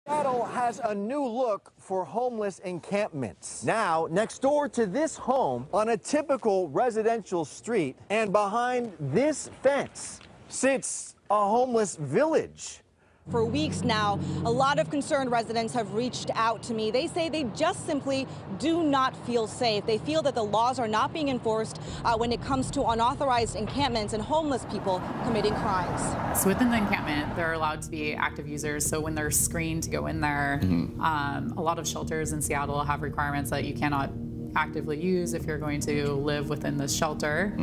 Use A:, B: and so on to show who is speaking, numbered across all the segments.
A: Seattle has a new look for homeless encampments. Now, next door to this home, on a typical residential street, and behind this fence, sits a homeless village.
B: For weeks now, a lot of concerned residents have reached out to me. They say they just simply do not feel safe. They feel that the laws are not being enforced when it comes to unauthorized encampments and homeless people committing crimes.
C: So within the encampment, they're allowed to be active users. So when they're screened to go in there, a lot of shelters in Seattle have requirements that you cannot actively use if you're going to live within this shelter.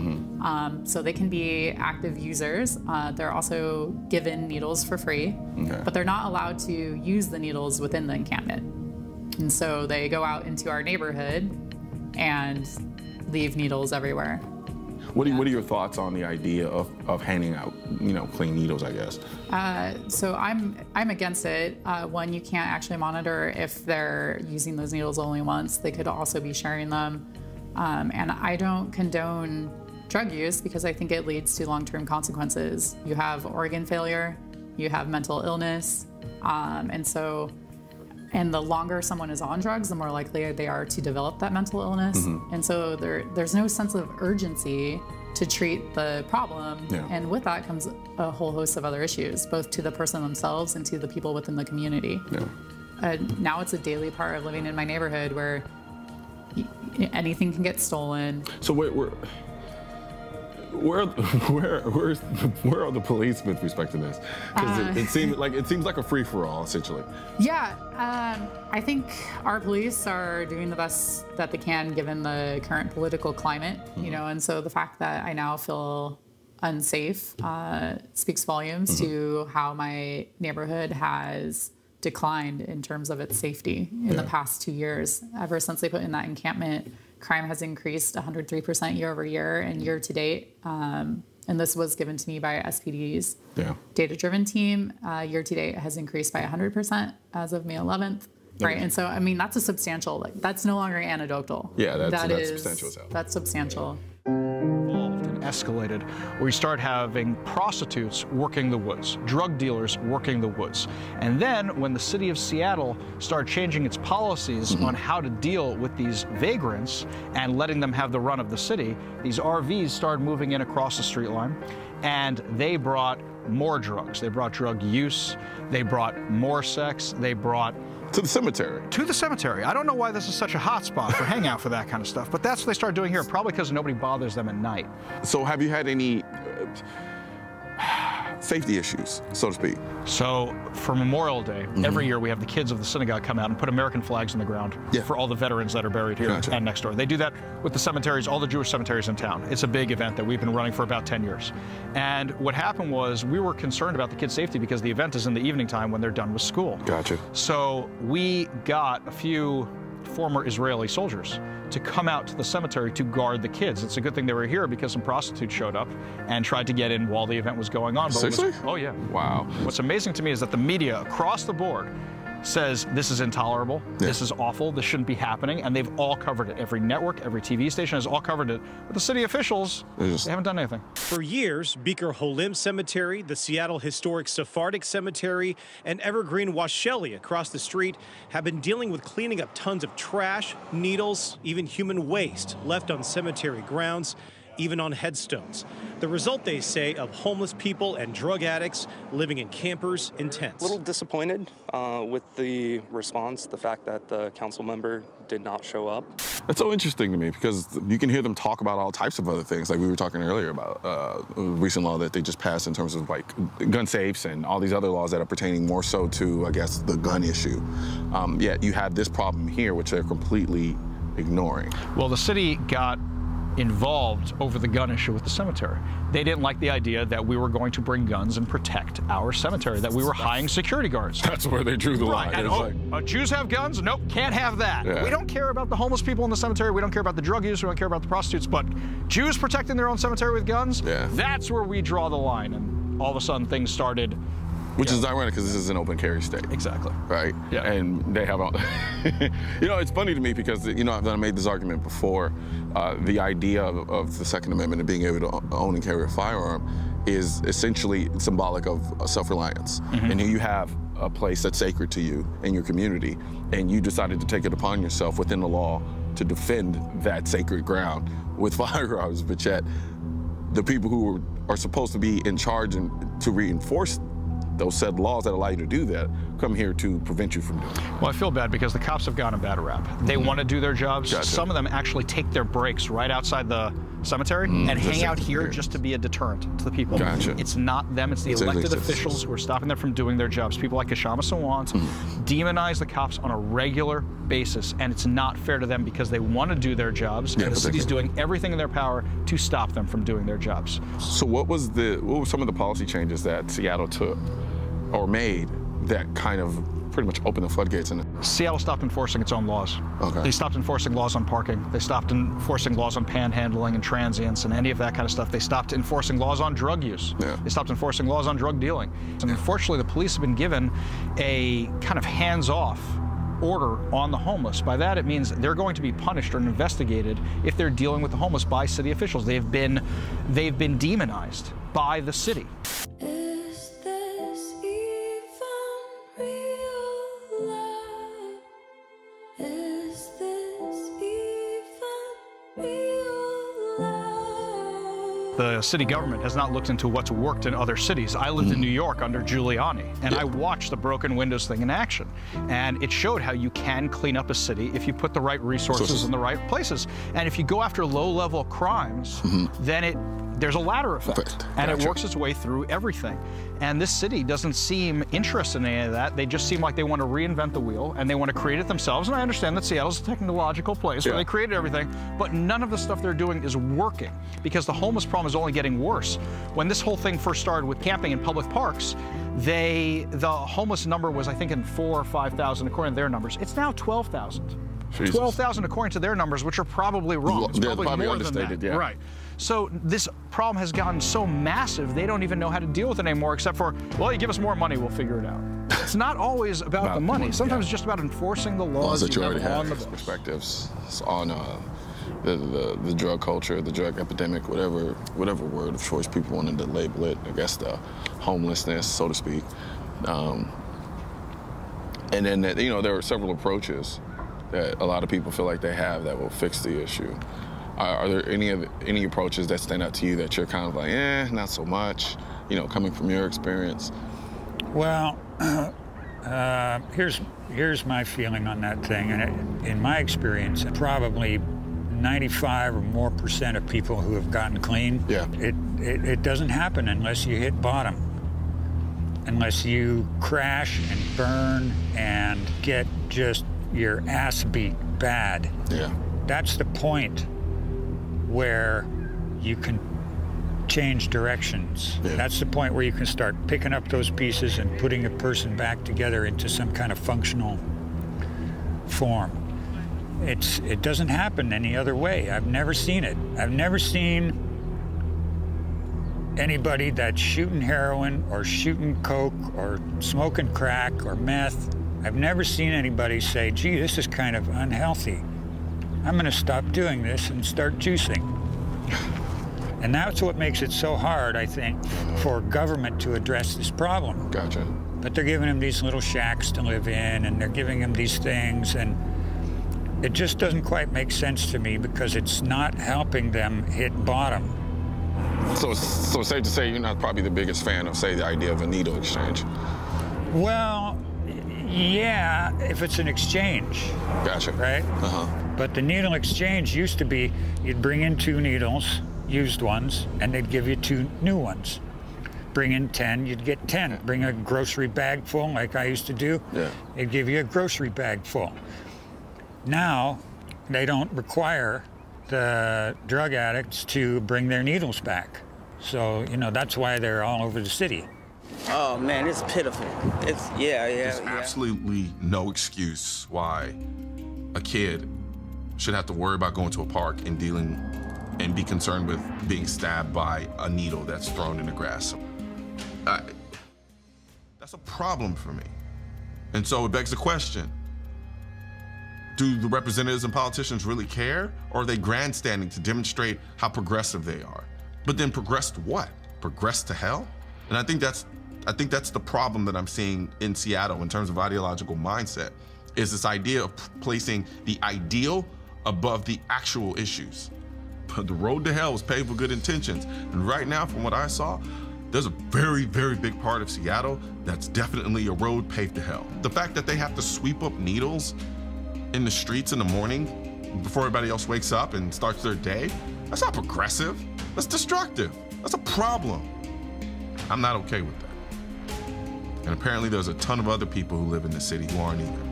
C: So they can be active users. They're also given needles for free, but they're not allowed to use the needles within the encampment. And so they go out into our neighborhood and leave needles everywhere.
D: What are your thoughts on the idea of handing out, clean needles, I guess?
C: So I'm against it. One, you can't actually monitor if they're using those needles only once. They could also be sharing them. And I don't condone drug use because I think it leads to long-term consequences. You have organ failure, you have mental illness, and the longer someone is on drugs, the more likely they are to develop that mental illness. And so there's no sense of urgency to treat the problem. And with that comes a whole host of other issues, both to the person themselves and to the people within the community. Now it's a daily part of living in my neighborhood where anything can get stolen.
D: So where are the police with respect to this? Because it seems like a free-for-all, essentially.
C: Yeah, I think our police are doing the best that they can given the current political climate, and so the fact that I now feel unsafe speaks volumes to how my neighborhood has declined in terms of its safety in the past 2 years. Ever since they put in that encampment, crime has increased 103% year over year and year to date. And this was given to me by SPD's data-driven team. Year to date has increased by 100% as of May 11th. Right, and so, I mean, that's a substantial, that's no longer anecdotal.
D: Yeah, that's substantial as hell.
C: That's substantial.
E: Escalated, where you start having prostitutes working the woods, drug dealers working the woods. And then when the city of Seattle started changing its policies on how to deal with these vagrants and letting them have the run of the city, these RVs started moving in across the street line, and they brought more drugs. They brought drug use, they brought more sex, they brought
D: to the cemetery.
E: To the cemetery. I don't know why this is such a hot spot for hangout for that kind of stuff, but that's what they started doing here, probably because nobody bothers them at night.
D: So have you had any safety issues, so to speak?
E: So for Memorial Day, every year we have the kids of the synagogue come out and put American flags in the ground for all the veterans that are buried here and next door. They do that with the cemeteries, all the Jewish cemeteries in town. It's a big event that we've been running for about 10 years. And what happened was we were concerned about the kids' safety because the event is in the evening time when they're done with school.
D: Gotcha.
E: So we got a few former Israeli soldiers to come out to the cemetery to guard the kids. It's a good thing they were here because some prostitutes showed up and tried to get in while the event was going on. But
D: seriously?
E: Oh yeah.
D: Wow.
E: What's amazing to me is that the media across the board says this is intolerable, this is awful, this shouldn't be happening, and they've all covered it. Every network, every TV station has all covered it. But the city officials, they haven't done anything.
F: For years, Beaker Holim Cemetery, the Seattle Historic Sephardic Cemetery, and Evergreen Washelli across the street have been dealing with cleaning up tons of trash, needles, even human waste left on cemetery grounds, even on headstones. The result, they say, of homeless people and drug addicts living in campers in tents.
G: A little disappointed with the response, the fact that the council member did not show up.
D: It's so interesting to me because you can hear them talk about all types of other things, like we were talking earlier about a recent law that they just passed in terms of like gun safes and all these other laws that are pertaining more so to, I guess, the gun issue. Yet you have this problem here, which they're completely ignoring.
E: Well, the city got involved over the gun issue with the cemetery. They didn't like the idea that we were going to bring guns and protect our cemetery, that we were hiring security guards.
D: That's where they drew the line.
E: And, Jews have guns? Nope, can't have that. We don't care about the homeless people in the cemetery, we don't care about the drug use, we don't care about the prostitutes, but Jews protecting their own cemetery with guns? That's where we draw the line, and all of a sudden things started.
D: Which is ironic because this is an open carry state.
E: Exactly.
D: Right?
E: Yeah.
D: And they have, it's funny to me because, I made this argument before, the idea of the Second Amendment and being able to own and carry a firearm is essentially symbolic of self-reliance. And here you have a place that's sacred to you and your community, and you decided to take it upon yourself within the law to defend that sacred ground with firearms, but yet the people who are supposed to be in charge and to reinforce those said laws that allow you to do that come here to prevent you from doing it.
E: Well, I feel bad because the cops have gotten a bad rap. They want to do their jobs.
D: Gotcha.
E: Some of them actually take their breaks right outside the cemetery and hang out here just to be a deterrent to the people.
D: Gotcha.
E: It's not them, it's the elected officials who are stopping them from doing their jobs. People like Kashama Sawant demonize the cops on a regular basis, and it's not fair to them because they want to do their jobs, and the city's doing everything in their power to stop them from doing their jobs.
D: So what were some of the policy changes that Seattle took or made that kind of pretty much opened the floodgates in it?
E: Seattle stopped enforcing its own laws.
D: Okay.
E: They stopped enforcing laws on parking. They stopped enforcing laws on panhandling and transients and any of that kind of stuff. They stopped enforcing laws on drug use.
D: Yeah.
E: They stopped enforcing laws on drug dealing. And unfortunately, the police have been given a kind of hands-off order on the homeless. By that, it means they're going to be punished or investigated if they're dealing with the homeless by city officials. They've been demonized by the city. The city government has not looked into what's worked in other cities. I lived in New York under Giuliani, and I watched the broken windows thing in action. And it showed how you can clean up a city if you put the right resources in the right places. And if you go after low-level crimes, then there's a ladder effect, and it works its way through everything. And this city doesn't seem interested in any of that. They just seem like they want to reinvent the wheel, and they want to create it themselves. And I understand that Seattle's a technological place where they created everything, but none of the stuff they're doing is working because the homeless problem is only getting worse. When this whole thing first started with camping in public parks, the homeless number was, I think, in 4,000 or 5,000 according to their numbers. It's now 12,000. 12,000 according to their numbers, which are probably wrong. It's probably more than that. Right. So this problem has gotten so massive, they don't even know how to deal with it anymore, except for, well, you give us more money, we'll figure it out. It's not always about the money. Sometimes it's just about enforcing the laws
D: that you already
E: on the
D: have. Perspectives on the drug culture, the drug epidemic, whatever word of choice people wanted to label it. I guess the homelessness, so to speak. And then, there are several approaches that a lot of people feel like they have that will fix the issue. Are there any approaches that stand out to you that you're kind of like, not so much, coming from your experience?
H: Well, here's my feeling on that thing. And in my experience, probably 95% or more of people who have gotten clean, it doesn't happen unless you hit bottom. Unless you crash and burn and get just your ass beat bad.
D: Yeah.
H: That's the point where you can change directions. Yeah. That's the point where you can start picking up those pieces and putting a person back together into some kind of functional form. It doesn't happen any other way. I've never seen it. I've never seen anybody that's shooting heroin or shooting coke or smoking crack or meth. I've never seen anybody say, gee, this is kind of unhealthy. I'm going to stop doing this and start juicing. And that's what makes it so hard, I think, for government to address this problem.
D: Gotcha.
H: But they're giving them these little shacks to live in, and they're giving them these things, and it just doesn't quite make sense to me because it's not helping them hit bottom.
D: So safe to say you're not probably the biggest fan of, say, the idea of a needle exchange?
H: Well, yeah, if it's an exchange.
D: Gotcha.
H: Right? But the needle exchange used to be you'd bring in 2 needles, used ones, and they'd give you 2 new ones. Bring in 10, you'd get 10. Bring a grocery bag full, like I used to do, they'd give you a grocery bag full. Now, they don't require the drug addicts to bring their needles back. So, that's why they're all over the city.
I: Oh man, it's pitiful.
J: There's absolutely no excuse why a kid should have to worry about going to a park and be concerned with being stabbed by a needle that's thrown in the grass. That's a problem for me. And so it begs the question, do the representatives and politicians really care, or are they grandstanding to demonstrate how progressive they are? But then progress to what? Progress to hell? And I think that's I think that's the problem that I'm seeing in Seattle in terms of ideological mindset, is this idea of placing the ideal above the actual issues. But the road to hell was paved with good intentions. And right now, from what I saw, there's a very, very big part of Seattle that's definitely a road paved to hell. The fact that they have to sweep up needles in the streets in the morning before everybody else wakes up and starts their day, that's not progressive. That's destructive. That's a problem. I'm not okay with that. And apparently there's a ton of other people who live in the city who aren't either.